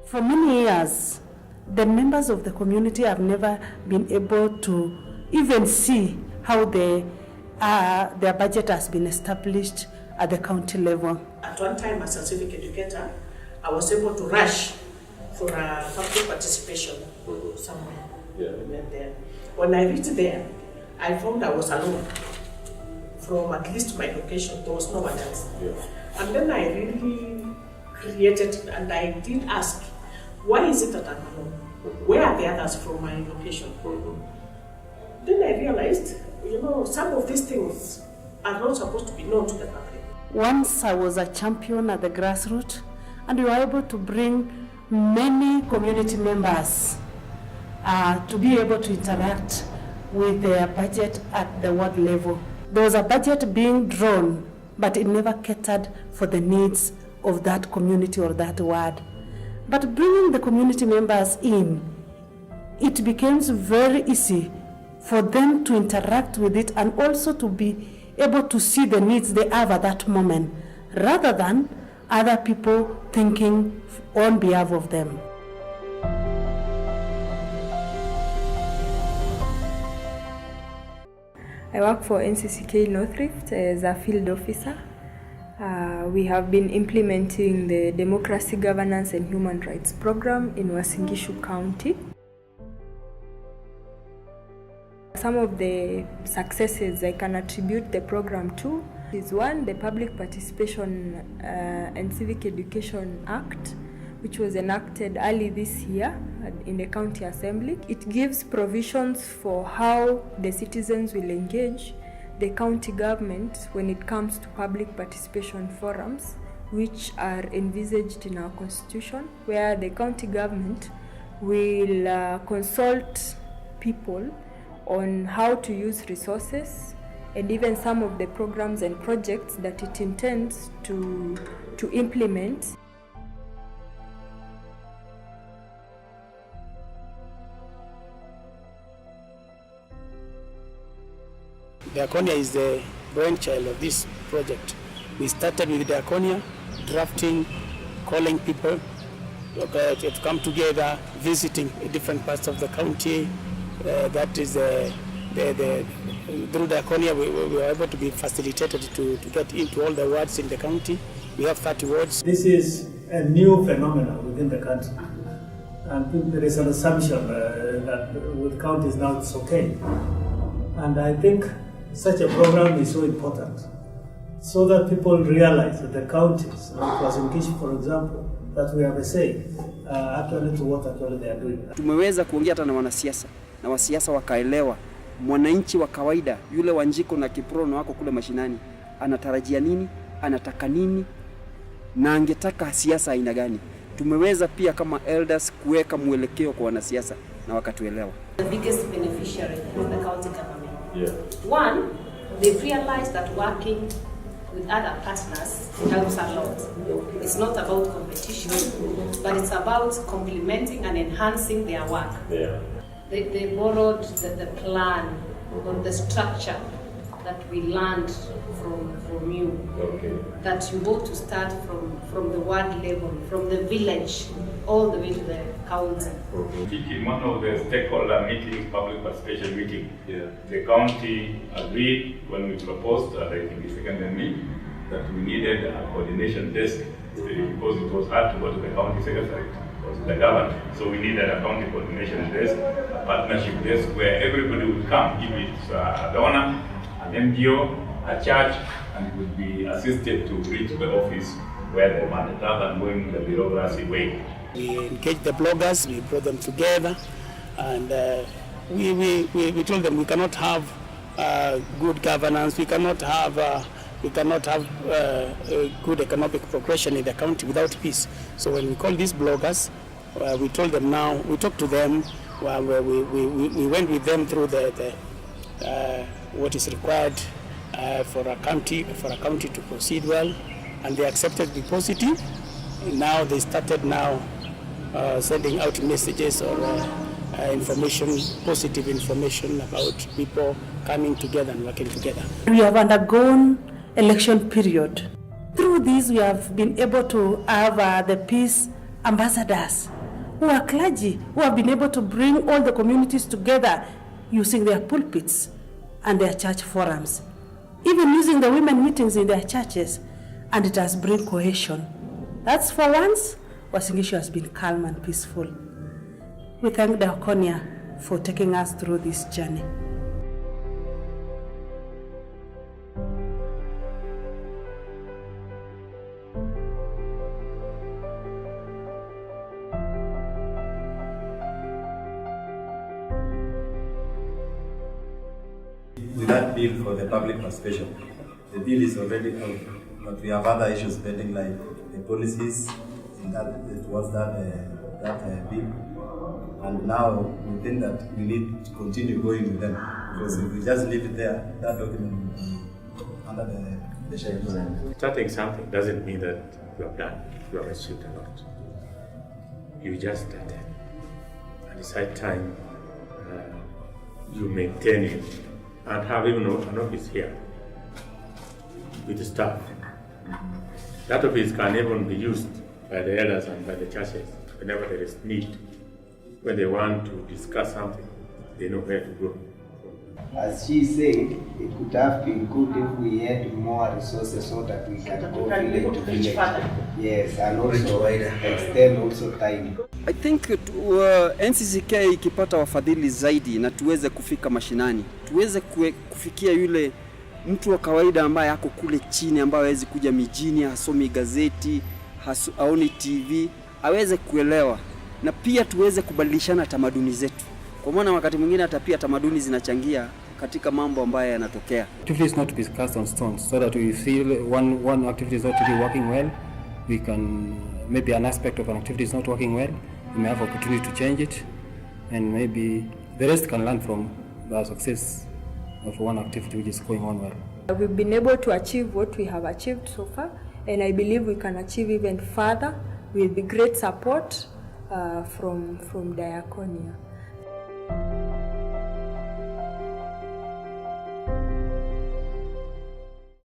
For many years, the members of the community have never been able to even see how their budget has been established at the county level. At one time, as a civic educator, I was able to rush for a public participation somewhere. There. When I reached there, I found I was alone. From at least my location, there was no one else. And then I really created, and I did ask, why is it that I'm alone? Where are the others from my location? Then I realized, some of these things are not supposed to be known to the public. Once I was a champion at the grassroots, and we were able to bring many community members to be able to interact with their budget at the ward level. There was a budget being drawn, but it never catered for the needs of that community or that ward. But bringing the community members in, it becomes very easy for them to interact with it and also to be able to see the needs they have at that moment, rather than other people thinking on behalf of them. I work for NCCK North Rift as a field officer. We have been implementing the Democracy, Governance and Human Rights program in Uasin Gishu County. Some of the successes I can attribute the program to is one, the Public Participation and Civic Education Act, which was enacted early this year in the County Assembly. It gives provisions for how the citizens will engage the county government when it comes to public participation forums, which are envisaged in our constitution, where the county government will consult people on how to use resources and even some of the programs and projects that it intends to implement. Diakonia is the brainchild of this project. We started with Diakonia, drafting, calling people to come together, visiting different parts of the county. That is through Diakonia we were able to be facilitated to get into all the wards in the county. We have 30 wards. This is a new phenomenon within the country. And there is an assumption that with counties now it's okay. And I think such a program is so important so that people realize that the counties, like Uasin Gishu for example, that we have a say actually to what actually they are doing. Tumeweza kuongea hata na wanasiasa na wasiasa wakaelewa mwananchi wa kawaida yule Wanjiko na Kiprono wako kule mashinani anatarajia nini, anataka nini na angetaka siasa aina gani. Tumeweza pia kama elders kuweka mwelekeo kwa wanasiasa na wakatuelewa. The biggest beneficiary of the county government. One, they've realized that working with other partners helps a lot. It's not about competition, but it's about complementing and enhancing their work. They borrowed the plan or the structure that we learned from you. That you want to start from the ward level, from the village, all the way to the county. In one of the stakeholder meetings, public participation meeting, the county agreed when we proposed, I think it's second than me, that we needed a coordination desk because it was hard to go to the county secretary, the government. So we needed a county coordination desk, a partnership desk where everybody would come, if it's a donor, an NGO, a church, and it would be assisted to reach the office where they wanted, rather than going the bureaucracy way. We engaged the bloggers, we brought them together, and we told them we cannot have good governance, we cannot have good economic progression in the county without peace. So when we called these bloggers, we told them now, we talked to them, we went with them through the what is required for a county to proceed well, and they accepted the positive. Now they started sending out messages or information, positive information about people coming together and working together. We have undergone election period. Through this, we have been able to have the peace ambassadors who are clergy, who have been able to bring all the communities together using their pulpits and their church forums, even using the women meetings in their churches, and it has brought cohesion. That's for once, Uasin Gishu has been calm and peaceful. We thank Diakonia for taking us through this journey. With that bill for the public participation, the bill is already out, but we have other issues pending, like the policies in that towards that bill. And now we think that we need to continue going with them, because if we just leave it there, that document will be under the shadow. Starting something doesn't mean that you have done, you have achieved a lot. You just started, and it's high time you maintain it and have even an office here with the staff. That office can even be used by the elders and by the churches whenever there is need. When they want to discuss something, they know where to go. As she said, it could have been good if we had more resources so that we can go village to village. Yes, and also extend also time. I think NCCK ikipata wafadhili zaidi na tuweze kufika mashinani, tuweze kufikia yule mtu wa kawaida ambaye ako kule chini, ambaye hawezi kuja mijini, hasomi gazeti, haoni TV, aweze kuelewa, na pia tuweze kubadilishana tamaduni zetu. Kwa maana wakati mwingine hata pia tamaduni zinachangia katika mambo ambayo yanatokea. Activity is not to be cast on stones, so that we feel one activity is not really working well, we can, maybe an aspect of an activity is not working well, we may have opportunity to change it, and maybe the rest can learn from the success of one activity which is going on well. We've been able to achieve what we have achieved so far, and I believe we can achieve even further with the great support from Diakonia.